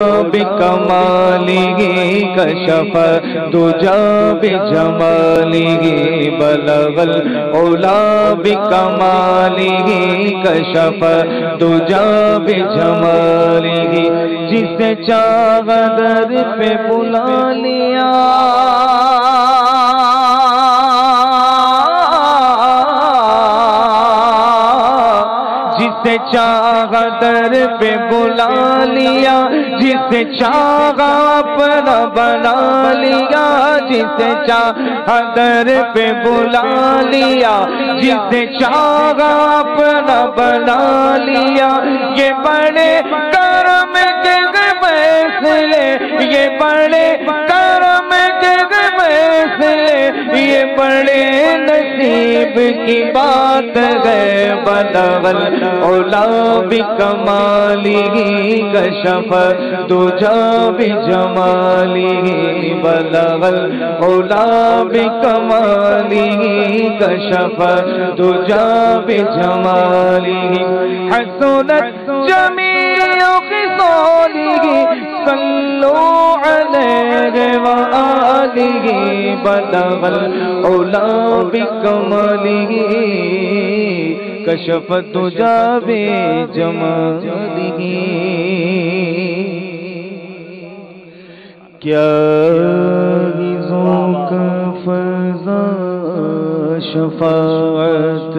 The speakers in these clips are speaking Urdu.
بکمالہ کشف الدجی بجمالہ بلغ العلا بکمالہ کشف الدجی بجمالہ جسے چاہا در پہ بلا لیا جسے چاہا در پہ بلا لیا جسے چاہا اپنا بنا لیا جسے چاہا در پہ بلا لیا جسے چاہا اپنا بنا لیا یہ بڑے کرم کے فیصلے یہ بڑے کرم کے فیصلے یہ بڑے نصیب کی بات ہے بلغ العلا بکمالہ کشف الدجی بجمالہ بلغ العلا بکمالہ کشف الدجی بجمالہ حسنت جمیع خصالہ صلوا علیہ وآلہ بلغ العلا بکمالہ کشف الدجی بجمالہ کیا ذوق فضا شفاعت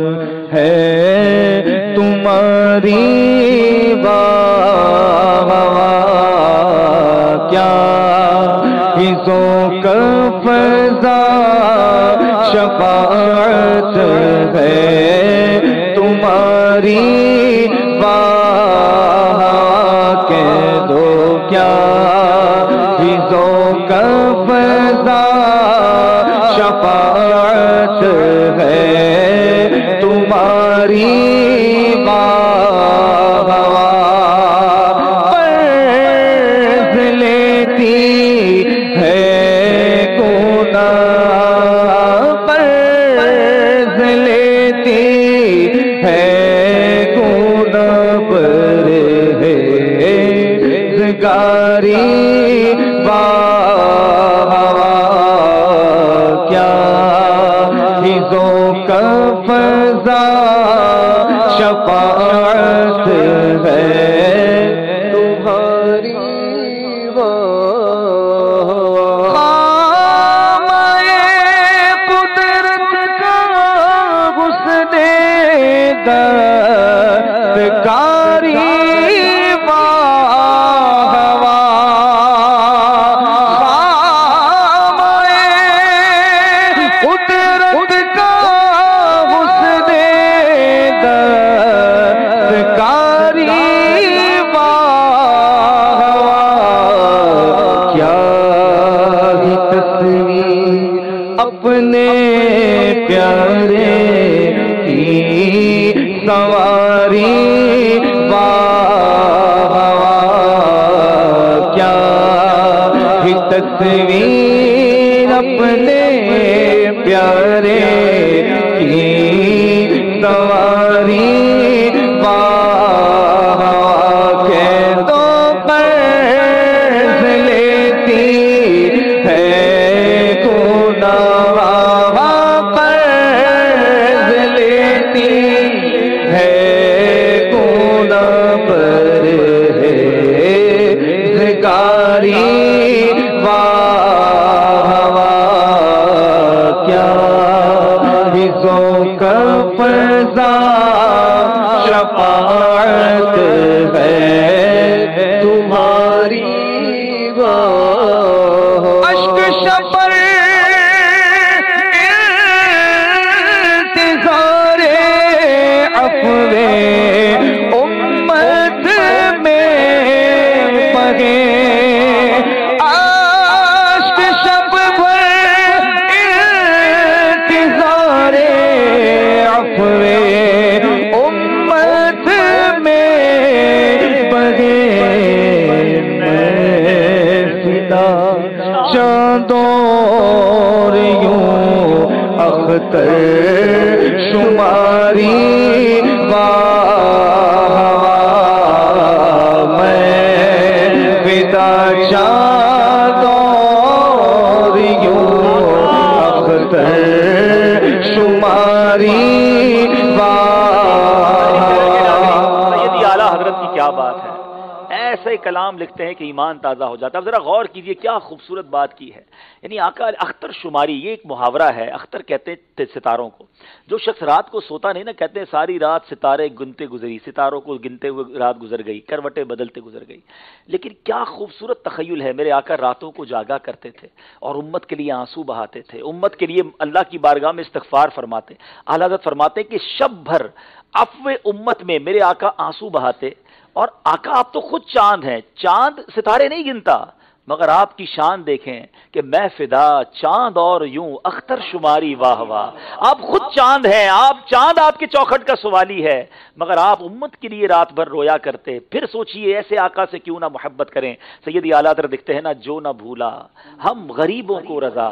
ہے تمہاری کیا ذوق فضا شفاعت ہے تمہاری کہہ دو کیا ذوق فضا شفاعت ہے تمہاری فرض لیتی ہے گناہ فرض لیتی ہے گناہ پر پرہیزگاری کیا ذوق فضا شفاعت ہے تمہاری خامۂ قدرت کا حسن دستکاری اپنے پیارے کی سواری کیا ہی تصویر اپنے پیارے کی سواری ذوق فضا شفاعت ہے تمہاری اشک شبر انتظار عفو امت میں بہے امت میں بہے میں فدا چاندور یوں اختر شماری میں فدا فدا چاند اور یوں اختر شماری سیدی اعلیٰ حضرت کی کیا بات ہے، ایسے کلام لکھتے ہیں کہ ایمان تازہ ہو جاتا ہے۔ اب ذرا غور کیجئے کیا خوبصورت بات کی ہے، یعنی آقا اختر شماری، یہ ایک محاورہ ہے، اختر کہتے ہیں ستاروں کو۔ جو شخص رات کو سوتا نہیں نا، کہتے ہیں ساری رات ستارے گنتے گزری، ستاروں کو گنتے ہوئے رات گزر گئی، کروٹیں بدلتے گزر گئی۔ لیکن کیا خوبصورت تخیل ہے، میرے آقا راتوں کو جاگا کرتے تھے اور امت کے لیے آنسو بہاتے تھے، امت کے لیے اللہ کی بارگاہ میں استغفار فرماتے۔ اعلیٰ حضرت فرماتے ہیں کہ شب بھر عفو امت میں میرے آقا آنسو بہاتے۔ اور آقا آپ تو خود چاند ہیں، چاند ستارے نہیں گنتا، مگر آپ کی شان دیکھیں کہ میں فدا چاند اور یوں اختر شماری واہ واہ۔ آپ خود چاند ہیں، آپ چاند آپ کے چوکھٹ کا سوالی ہے، مگر آپ امت کے لیے رات بھر رویا کرتے۔ پھر سوچئے ایسے آقا سے کیوں نہ محبت کریں۔ سیدی اعلیٰ حضرت دکھتے ہیں نا، جو نہ بھولا ہم غریبوں کو رضا،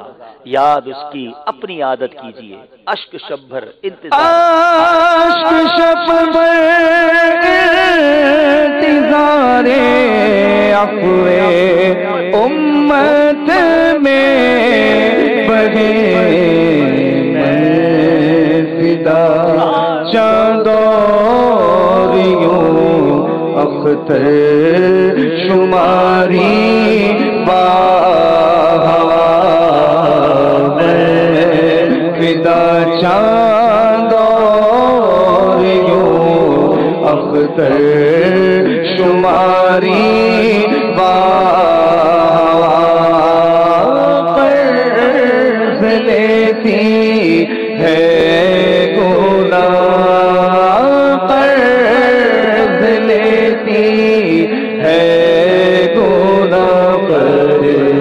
یاد اس کی اپنی عادت کیجئے، اشک شب بھر انتظار، اشک شب بھر انتظار عفو امت میں بہے، میں فدا چاند اور یوں اختر شماری میں فدا چاند اور یوں اختر شماری قرض لیتی ہے گناہ، قرض لیتی ہے گناہ، پرہیزگاری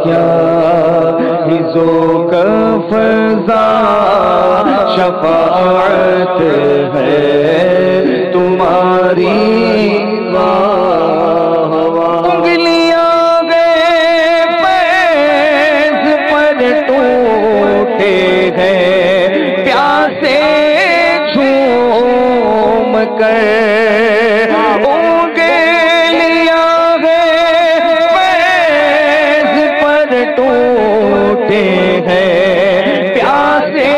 کیا ہزو کا فضا شفاعت ہے تمہاری، انگلیاں گئے فیض پر ٹوٹے گئے پیاسے جھوم کر، انگلیاں گئے فیض پر ٹوٹے گئے پیاسے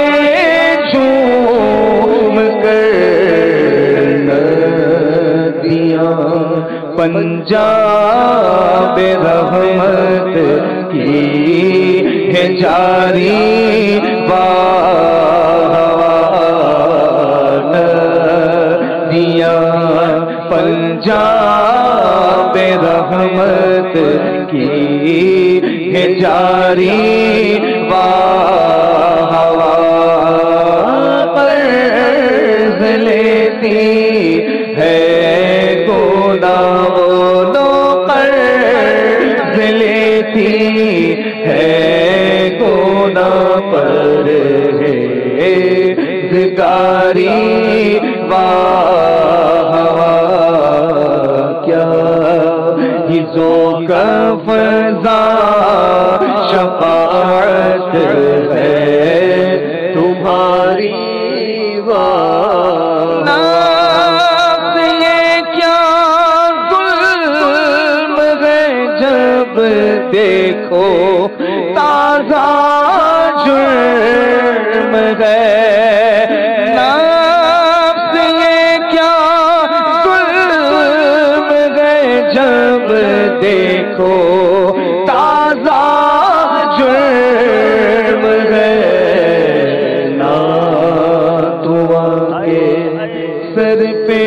جھوم کر، ندیاں پنجاب رحمت کی ہے جاری، ندیاں پنجاب رحمت کی ہے جاری، قرض لیتی ہے گناہ، قرض لیتی ہے گناہ، پرہیزگاری کیا ہزو کا فضا شفاعت ہے تمہاری، نفس یہ کیا ظلم ہے جب دیکھو تازہ جرم ہے، نفس یہ کیا ظلم ہے جب دیکھو تازہ جرم ہے، نہ تمہارے سر پہ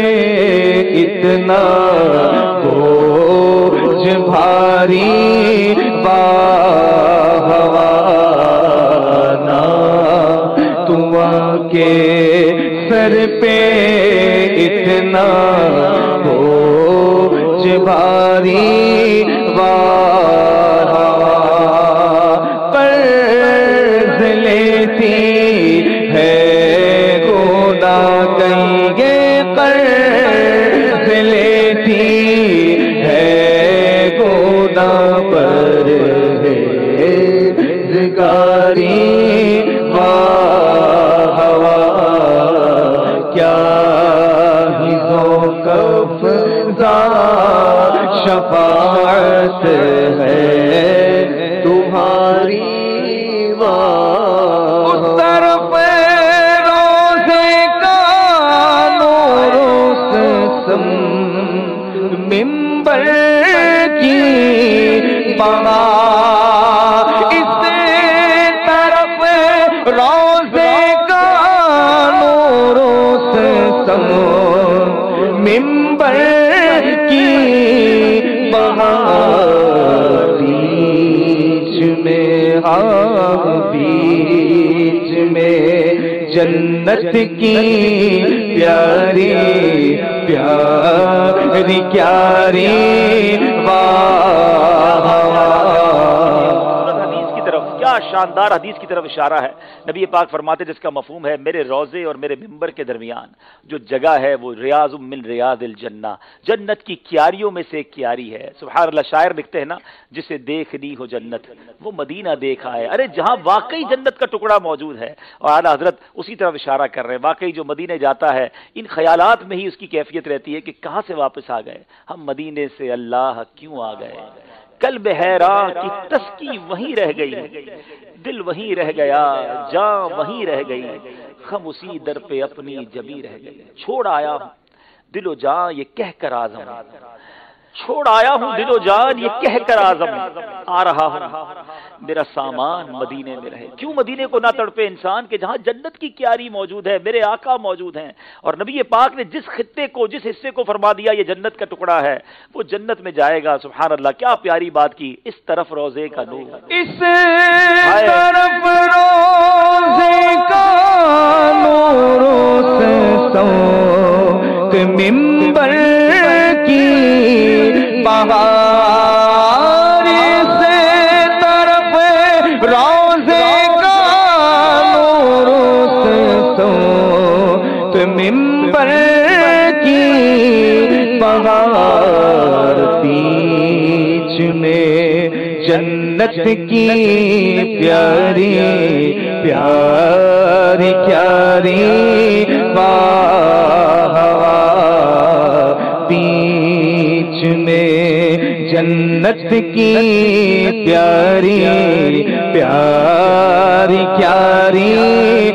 اتنا بوجھ بھاری، نہ تمہارے سر پہ اتنا بوجھ بھاری، قرض لیتی ہے گناہ، کہیں قرض لیتی ہے گناہ، پرہیزگاری کیا ہی ذوق افزا شفاعت ہے تمہاری اس طرف روزے کا نور سم منبر کی بہار، اس طرف روزے کا نور سم منبر کی بہار، بیچ میں بیچ میں جنت کی پیاری پیاری پیاری کیا شاندار حدیث کی طرف اشارہ ہے۔ نبی پاک فرماتے جس کا مفہوم ہے میرے روزے اور میرے ممبر کے درمیان جو جگہ ہے وہ ریاض من ریاض الجنہ، جنت کی کیاریوں میں سے ایک کیاری ہے۔ سبحان اللہ، شاعر لکھتے ہیں نا جسے دیکھ لی ہو جنت وہ مدینہ دیکھا ہے۔ ارے جہاں واقعی جنت کا ٹکڑا موجود ہے، اور اعلیٰ حضرت اسی طرف اشارہ کر رہے ہیں۔ واقعی جو مدینے جاتا ہے ان خیالات میں ہی اس کی کیفیت رہتی ہے کہ کہاں سے واپس آ گئے ہم، مدینے سے اللہ کیوں آ گئے۔ قلب حیراں کی تسکی وہیں رہ گئی، دل وہیں رہ گیا، جاں وہیں رہ گئی، خم اسی در پہ اپنی جبی رہ گئی۔ چھوڑ آیا ہوں دل و جان یہ کہہ کر آزم، چھوڑ آیا ہوں دل و جان یہ کہہ کر آزم، آ رہا ہوں میرا سامان مدینے میں رہے۔ کیوں مدینے کو نہ تڑپے انسان کہ جہاں جنت کی کیاری موجود ہے، میرے آقا موجود ہیں، اور نبی پاک نے جس خطے کو جس حصے کو فرما دیا یہ جنت کا ٹکڑا ہے وہ جنت میں جائے گا۔ سبحان اللہ، کیا پیاری بات کی۔ اس طرف روزے کا نور، اس طرف روزے کا نور سے سوت منبر کی بہار، سے طرف روزے کا نور سے سوت منبر کی بہار، بیچ میں جنت کی پیاری پیاری پیاری بیچ میں جنت کی پیاری پیاری پیاری کہیں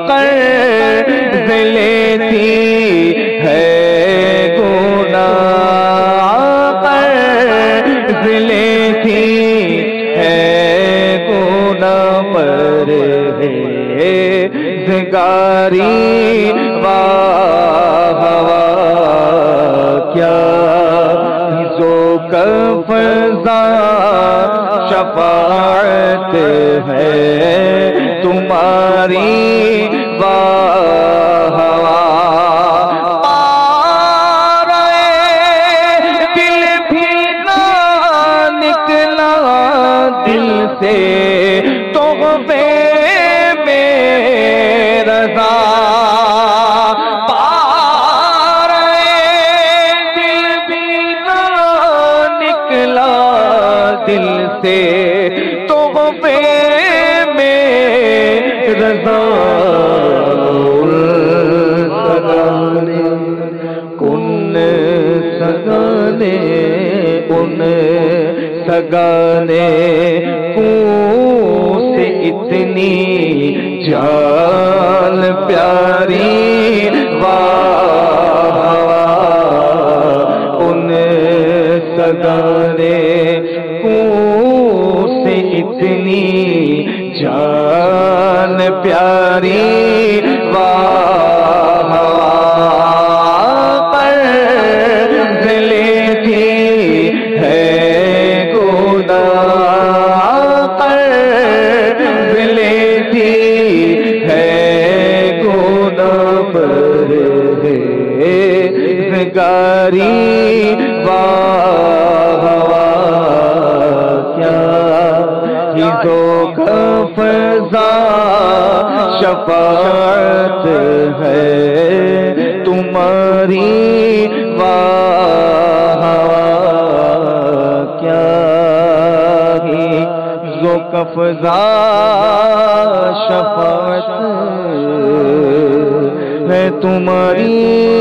قرض لیتی ہے گناہ، قرض لیتی ہے گناہ پر ہے زگاری کیا ذوق افزا شفاعت ہے تمہاری دل بھی نہ نکلا دل سے تحفے میں رضا، دل سے تحفے میں رضا، سگانے کن سگانے ان سگانے کو سے اتنی جان پیاری ان سگانے سے اتنی جان پیاری قرض لیتی ہے گناہ، قرض لیتی ہے گناہ پر ہے زگاری ذوق افزا شفاعت ہے تمہاری کیا ہی ذوق افزا شفاعت ہے تمہاری